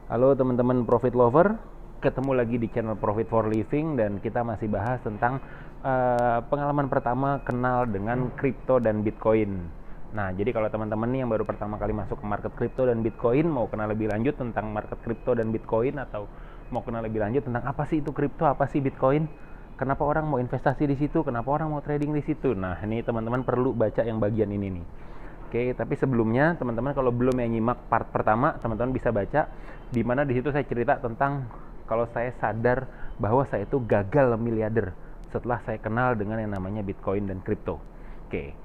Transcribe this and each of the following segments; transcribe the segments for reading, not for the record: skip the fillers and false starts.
Halo teman-teman Profit Lover, ketemu lagi di channel Profit for Living dan kita masih bahas tentang pengalaman pertama kenal dengan kripto dan Bitcoin. Nah, jadi kalau teman-teman nih yang baru pertama kali masuk ke market kripto dan Bitcoin, mau kenal lebih lanjut tentang market kripto dan Bitcoin atau mau kenal lebih lanjut tentang apa sih itu kripto, apa sih Bitcoin, kenapa orang mau investasi di situ, kenapa orang mau trading di situ. Nah, ini teman-teman perlu baca yang bagian ini nih. Oke, tapi sebelumnya teman-teman kalau belum yang nyimak part pertama, teman-teman bisa baca di mana di situ saya cerita tentang kalau saya sadar bahwa saya itu gagal miliarder setelah saya kenal dengan yang namanya Bitcoin dan kripto. Oke.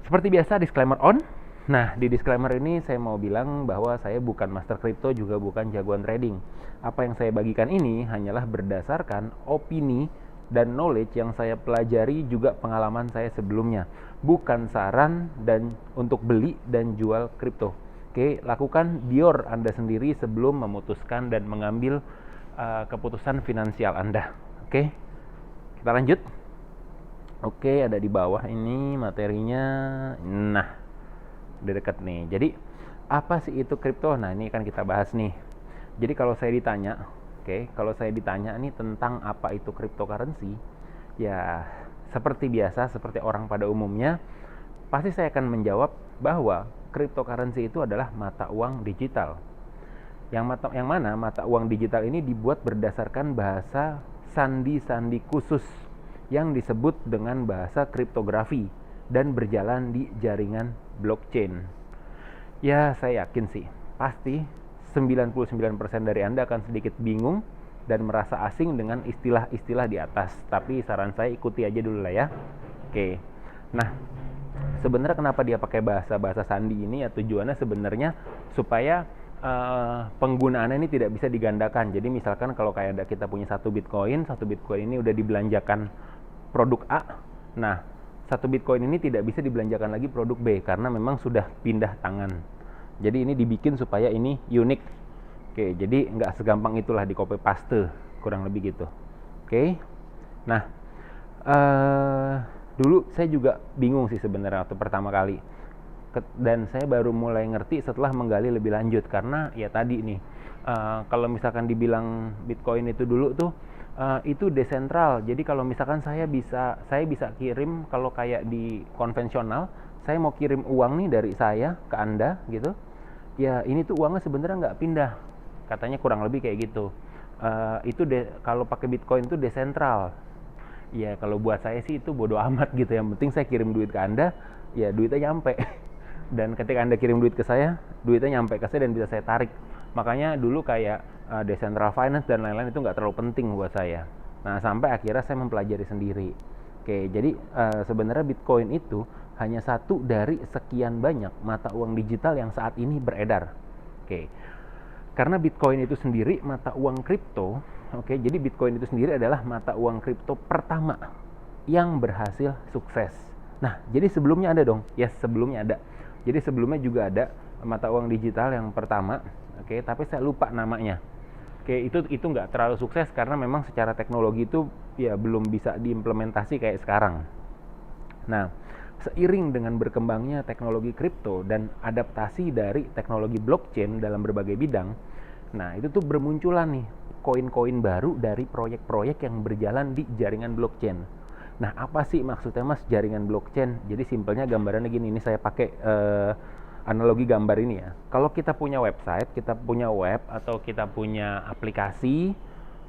Seperti biasa disclaimer on. Nah, di disclaimer ini saya mau bilang bahwa saya bukan master kripto juga bukan jagoan trading. Apa yang saya bagikan ini hanyalah berdasarkan opini dan knowledge yang saya pelajari juga pengalaman saya sebelumnya. Bukan saran dan untuk beli dan jual kripto. Oke, lakukan dior Anda sendiri sebelum memutuskan dan mengambil keputusan finansial Anda. Oke, kita lanjut. Oke, ada di bawah ini materinya. Nah, udah deket nih. Jadi, apa sih itu kripto? Nah, ini kan kita bahas nih. Jadi kalau saya ditanya, kalau saya ditanya nih tentang apa itu cryptocurrency, ya seperti biasa, seperti orang pada umumnya, pasti saya akan menjawab bahwa cryptocurrency itu adalah mata uang digital. Yang mana mata uang digital ini dibuat berdasarkan bahasa sandi-sandi khusus yang disebut dengan bahasa kriptografi dan berjalan di jaringan blockchain. Ya, saya yakin sih, pasti 99% dari Anda akan sedikit bingung dan merasa asing dengan istilah-istilah di atas. Tapi saran saya ikuti aja dulu lah ya. Oke. Nah, sebenarnya kenapa dia pakai bahasa-bahasa sandi ini ya tujuannya sebenarnya supaya penggunaannya ini tidak bisa digandakan. Jadi misalkan kalau kayak kita punya satu Bitcoin ini udah dibelanjakan produk A. Nah, satu Bitcoin ini tidak bisa dibelanjakan lagi produk B karena memang sudah pindah tangan. Jadi ini dibikin supaya ini unik. Oke, jadi nggak segampang itulah di copy paste, kurang lebih gitu. Oke. Nah, dulu saya juga bingung sih sebenarnya waktu pertama kali. Dan saya baru mulai ngerti setelah menggali lebih lanjut karena ya tadi nih, kalau misalkan dibilang Bitcoin itu dulu tuh itu desentral. Jadi kalau misalkan saya bisa kirim, kalau kayak di konvensional, saya mau kirim uang nih dari saya ke Anda gitu. Ya ini tuh uangnya sebenarnya nggak pindah. Katanya kurang lebih kayak gitu. Kalau pakai Bitcoin itu desentral. Ya kalau buat saya sih itu bodo amat gitu. Yang penting saya kirim duit ke Anda, ya duitnya nyampe. Dan ketika Anda kirim duit ke saya, duitnya nyampe ke saya dan bisa saya tarik. Makanya dulu kayak decentral finance dan lain-lain itu nggak terlalu penting buat saya. Nah, sampai akhirnya saya mempelajari sendiri. Oke, jadi sebenarnya Bitcoin itu hanya satu dari sekian banyak mata uang digital yang saat ini beredar. Oke, karena Bitcoin itu sendiri mata uang kripto. Oke, jadi Bitcoin itu sendiri adalah mata uang kripto pertama yang berhasil sukses. Nah, jadi sebelumnya ada dong. Yes, sebelumnya ada. Jadi sebelumnya juga ada mata uang digital yang pertama, tapi saya lupa namanya. Itu nggak terlalu sukses karena memang secara teknologi itu ya belum bisa diimplementasi kayak sekarang. Nah, seiring dengan berkembangnya teknologi kripto dan adaptasi dari teknologi blockchain dalam berbagai bidang, nah itu tuh bermunculan nih koin-koin baru dari proyek-proyek yang berjalan di jaringan blockchain. Nah, apa sih maksudnya Mas jaringan blockchain? Jadi simpelnya gambarannya gini, ini saya pakai analogi gambar ini ya. Kalau kita punya website, kita punya web atau kita punya aplikasi,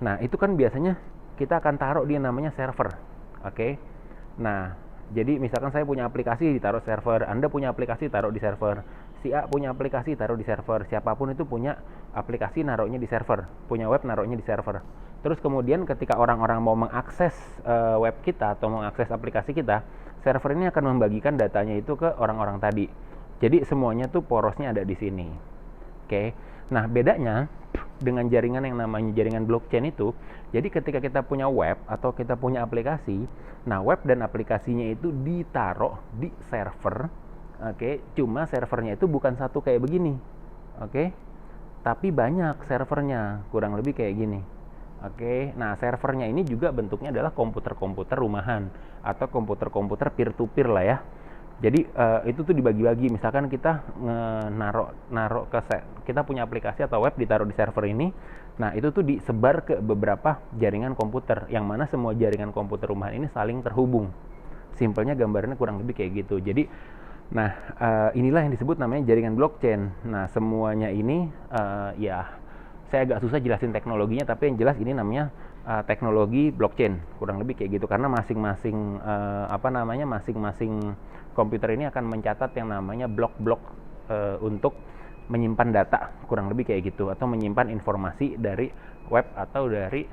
nah itu kan biasanya kita akan taruh di namanya server. Oke. Nah, jadi misalkan saya punya aplikasi ditaruh server, Anda punya aplikasi taruh di server, si A punya aplikasi taruh di server, siapapun itu punya aplikasi naruhnya di server, punya web naruhnya di server. Terus kemudian ketika orang-orang mau mengakses web kita atau mengakses aplikasi kita, server ini akan membagikan datanya itu ke orang-orang tadi. Jadi semuanya tuh porosnya ada di sini. Oke. Nah, bedanya dengan jaringan yang namanya jaringan blockchain itu, jadi ketika kita punya web atau kita punya aplikasi, nah web dan aplikasinya itu ditaruh di server. Cuma servernya itu bukan satu kayak begini. Tapi banyak servernya, kurang lebih kayak gini. Nah servernya ini juga bentuknya adalah komputer-komputer rumahan atau komputer-komputer peer-to-peer lah ya. Jadi itu tuh dibagi-bagi. Misalkan kita naruh kita punya aplikasi atau web ditaruh di server ini. Nah, itu tuh disebar ke beberapa jaringan komputer yang mana semua jaringan komputer rumahan ini saling terhubung. Simpelnya gambarannya kurang lebih kayak gitu. Jadi inilah yang disebut namanya jaringan blockchain. Nah, semuanya ini ya saya agak susah jelasin teknologinya, tapi yang jelas ini namanya teknologi blockchain, kurang lebih kayak gitu. Karena masing-masing masing-masing komputer ini akan mencatat yang namanya blok-blok untuk menyimpan data, kurang lebih kayak gitu, atau menyimpan informasi dari web atau dari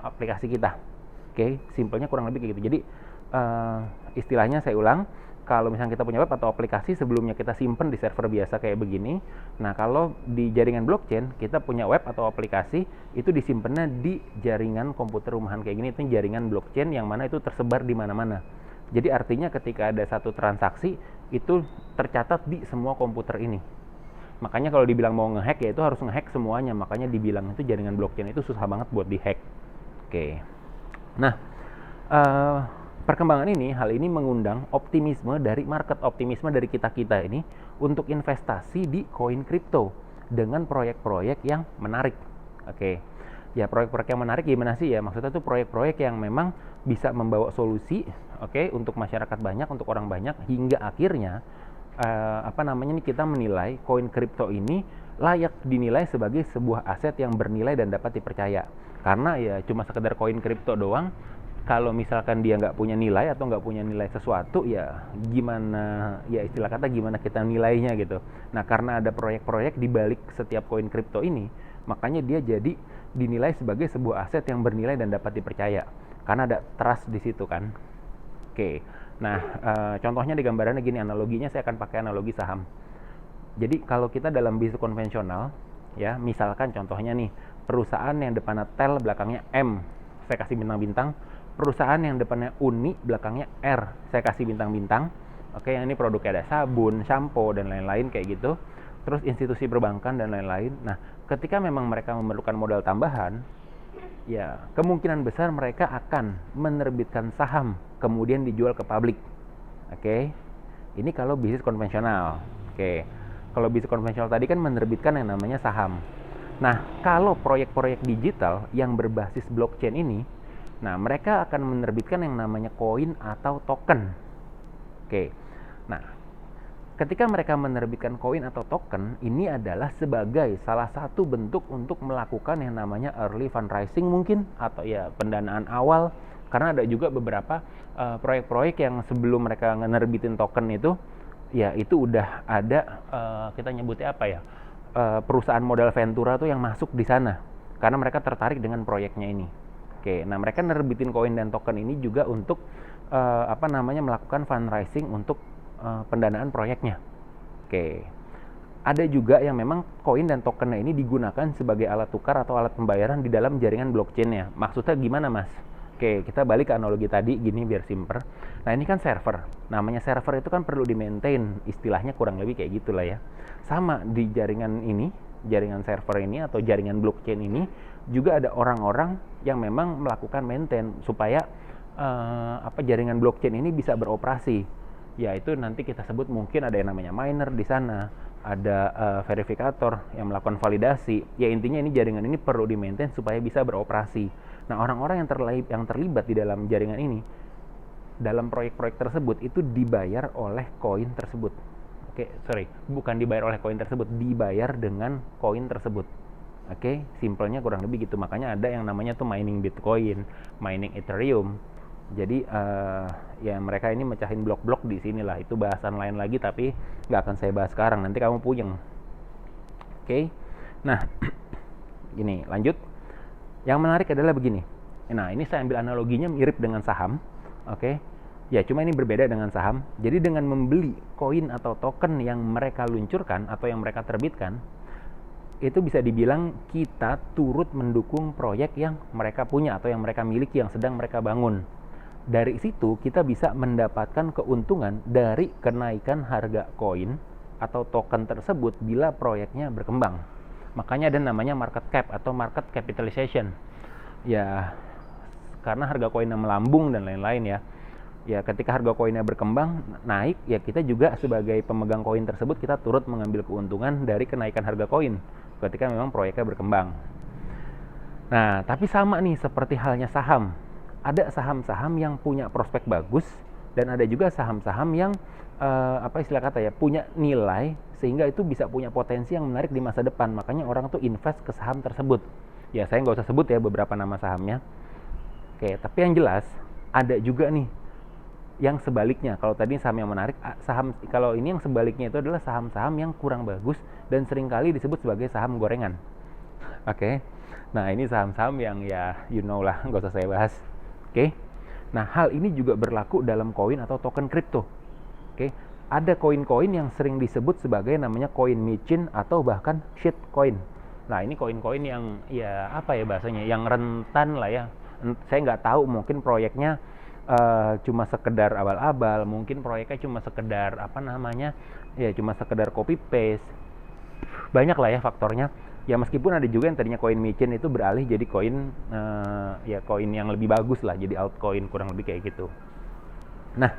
aplikasi kita. Oke, simpelnya kurang lebih kayak gitu. Jadi istilahnya saya ulang, kalau misalnya kita punya web atau aplikasi, sebelumnya kita simpen di server biasa kayak begini. Nah, kalau di jaringan blockchain, kita punya web atau aplikasi, itu disimpannya di jaringan komputer rumahan kayak gini. Itu jaringan blockchain yang mana itu tersebar di mana-mana. Jadi artinya ketika ada satu transaksi, itu tercatat di semua komputer ini. Makanya kalau dibilang mau ngehack, ya itu harus ngehack semuanya. Makanya dibilang itu jaringan blockchain itu susah banget buat dihack. Oke. Nah, perkembangan hal ini mengundang optimisme dari kita-kita ini untuk investasi di koin kripto dengan proyek-proyek yang menarik. Oke. Ya, proyek-proyek yang menarik gimana sih ya? Maksudnya tuh proyek-proyek yang memang bisa membawa solusi, untuk masyarakat banyak, untuk orang banyak, hingga akhirnya kita menilai koin kripto ini layak dinilai sebagai sebuah aset yang bernilai dan dapat dipercaya. Karena ya cuma sekedar koin kripto doang, kalau misalkan dia nggak punya nilai atau nggak punya nilai sesuatu, ya gimana, ya istilah kata gimana kita nilainya gitu. Nah, karena ada proyek-proyek di balik setiap koin kripto ini, makanya dia jadi dinilai sebagai sebuah aset yang bernilai dan dapat dipercaya. Karena ada trust di situ kan. Oke. Nah, contohnya di gambarannya gini, analoginya saya akan pakai analogi saham. Jadi kalau kita dalam bisnis konvensional, ya misalkan contohnya nih, perusahaan yang depannya tel belakangnya M, saya kasih bintang-bintang. Perusahaan yang depannya uni belakangnya R, saya kasih bintang-bintang. Oke, yang ini produknya ada sabun, shampoo, dan lain-lain kayak gitu. Terus institusi perbankan dan lain-lain. Nah, ketika memang mereka memerlukan modal tambahan, ya kemungkinan besar mereka akan menerbitkan saham kemudian dijual ke publik. Oke. Ini kalau bisnis konvensional. Oke. Kalau bisnis konvensional tadi kan menerbitkan yang namanya saham. Nah, kalau proyek-proyek digital yang berbasis blockchain ini, nah mereka akan menerbitkan yang namanya koin atau token. Oke. Nah, ketika mereka menerbitkan koin atau token, ini adalah sebagai salah satu bentuk untuk melakukan yang namanya early fundraising mungkin, atau ya pendanaan awal. Karena ada juga beberapa proyek-proyek yang sebelum mereka nerbitin token itu, ya itu udah ada kita nyebutnya apa ya, perusahaan modal ventura tuh yang masuk di sana. Karena mereka tertarik dengan proyeknya ini. Oke, nah mereka nerbitin koin dan token ini juga untuk melakukan fundraising untuk pendanaan proyeknya. Oke. Ada juga yang memang koin dan tokennya ini digunakan sebagai alat tukar atau alat pembayaran di dalam jaringan blockchain-nya. Maksudnya gimana, Mas? Oke, kita balik ke analogi tadi gini biar simple. Nah, ini kan server. Namanya server itu kan perlu di-maintain, istilahnya kurang lebih kayak gitulah ya. Sama di jaringan ini, jaringan server ini atau jaringan blockchain ini juga ada orang-orang yang memang melakukan maintain supaya jaringan blockchain ini bisa beroperasi. Ya itu nanti kita sebut mungkin ada yang namanya miner di sana, ada verifikator yang melakukan validasi. Ya intinya ini jaringan ini perlu di-maintain supaya bisa beroperasi. Nah, orang-orang yang terlibat di dalam jaringan ini, dalam proyek-proyek tersebut itu dibayar oleh koin tersebut. Bukan dibayar oleh koin tersebut, dibayar dengan koin tersebut. Simpelnya kurang lebih gitu. Makanya ada yang namanya tuh mining Bitcoin, mining Ethereum. Jadi ya mereka ini mecahin blok-blok di sinilah. Itu bahasan lain lagi tapi nggak akan saya bahas sekarang. Nanti kamu puyeng. Nah, gini lanjut. Yang menarik adalah begini. Nah, ini saya ambil analoginya mirip dengan saham. Ya, cuma ini berbeda dengan saham. Jadi dengan membeli koin atau token yang mereka luncurkan atau yang mereka terbitkan, itu bisa dibilang kita turut mendukung proyek yang mereka punya atau yang mereka miliki, yang sedang mereka bangun. Dari situ kita bisa mendapatkan keuntungan dari kenaikan harga koin atau token tersebut bila proyeknya berkembang. Makanya ada namanya market cap atau market capitalization. Ya, karena harga koinnya melambung dan lain-lain ya. Ya ketika harga koinnya berkembang naik, ya kita juga sebagai pemegang koin tersebut kita turut mengambil keuntungan dari kenaikan harga koin ketika memang proyeknya berkembang. Nah, tapi sama nih seperti halnya saham. Ada saham-saham yang punya prospek bagus dan ada juga saham-saham yang apa istilah kata ya, punya nilai sehingga itu bisa punya potensi yang menarik di masa depan. Makanya orang tuh invest ke saham tersebut. Ya, saya nggak usah sebut ya beberapa nama sahamnya. Oke, tapi yang jelas ada juga nih yang sebaliknya. Kalau tadi saham yang menarik, kalau ini yang sebaliknya itu adalah saham-saham yang kurang bagus dan seringkali disebut sebagai saham gorengan. Oke. Nah, ini saham-saham yang ya you know lah, nggak usah saya bahas. Oke. Nah, hal ini juga berlaku dalam koin atau token kripto. Oke. Ada koin-koin yang sering disebut sebagai namanya koin micin atau bahkan shit coin. Nah, ini koin-koin yang ya apa ya bahasanya, yang rentan lah ya. Saya nggak tahu, mungkin proyeknya cuma sekedar abal-abal, mungkin proyeknya cuma sekedar apa namanya, ya cuma sekedar copy paste, banyak lah ya faktornya. Ya meskipun ada juga yang tadinya koin micin itu beralih jadi koin ya koin yang lebih bagus lah, jadi altcoin kurang lebih kayak gitu. Nah,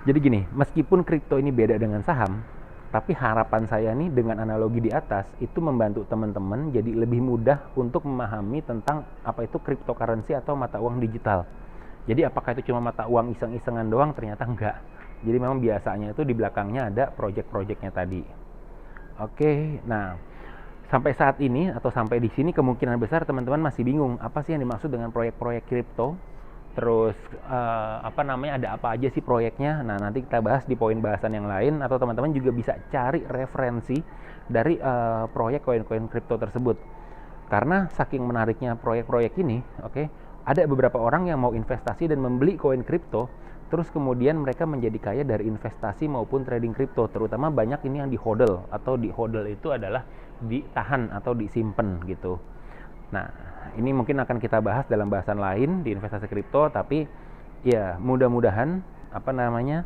jadi gini, meskipun kripto ini beda dengan saham, tapi harapan saya nih dengan analogi di atas itu membantu teman-teman jadi lebih mudah untuk memahami tentang apa itu cryptocurrency atau mata uang digital. Jadi apakah itu cuma mata uang iseng-isengan doang? Ternyata enggak. Jadi memang biasanya itu di belakangnya ada project-projectnya tadi. Oke, nah sampai saat ini atau sampai di sini kemungkinan besar teman-teman masih bingung apa sih yang dimaksud dengan proyek-proyek kripto. Terus apa namanya, ada apa aja sih proyeknya. Nah, nanti kita bahas di poin bahasan yang lain, atau teman-teman juga bisa cari referensi dari proyek koin-koin kripto tersebut. Karena saking menariknya proyek-proyek ini, oke, ada beberapa orang yang mau investasi dan membeli koin kripto, terus kemudian mereka menjadi kaya dari investasi maupun trading kripto. Terutama banyak ini yang di hodl, atau di hodl itu adalah ditahan atau disimpan gitu. Nah, ini mungkin akan kita bahas dalam bahasan lain di investasi kripto, tapi ya mudah-mudahan apa namanya,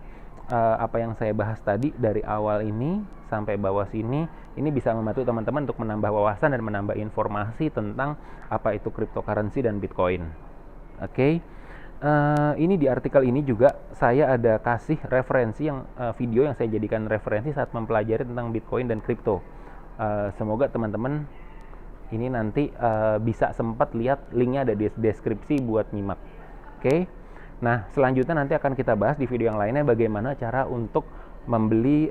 apa yang saya bahas tadi dari awal ini sampai bawah sini ini bisa membantu teman-teman untuk menambah wawasan dan menambah informasi tentang apa itu cryptocurrency dan Bitcoin. Oke. Ini di artikel ini juga saya ada kasih referensi yang video yang saya jadikan referensi saat mempelajari tentang Bitcoin dan kripto. Semoga teman-teman ini nanti bisa sempat lihat linknya ada di deskripsi buat nyimak. Oke. Nah, selanjutnya nanti akan kita bahas di video yang lainnya bagaimana cara untuk membeli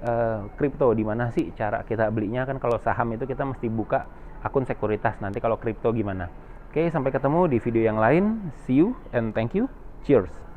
kripto. Di mana sih cara kita belinya? Kan kalau saham itu kita mesti buka akun sekuritas. Nanti kalau kripto gimana? Oke, sampai ketemu di video yang lain. See you and thank you. Cheers.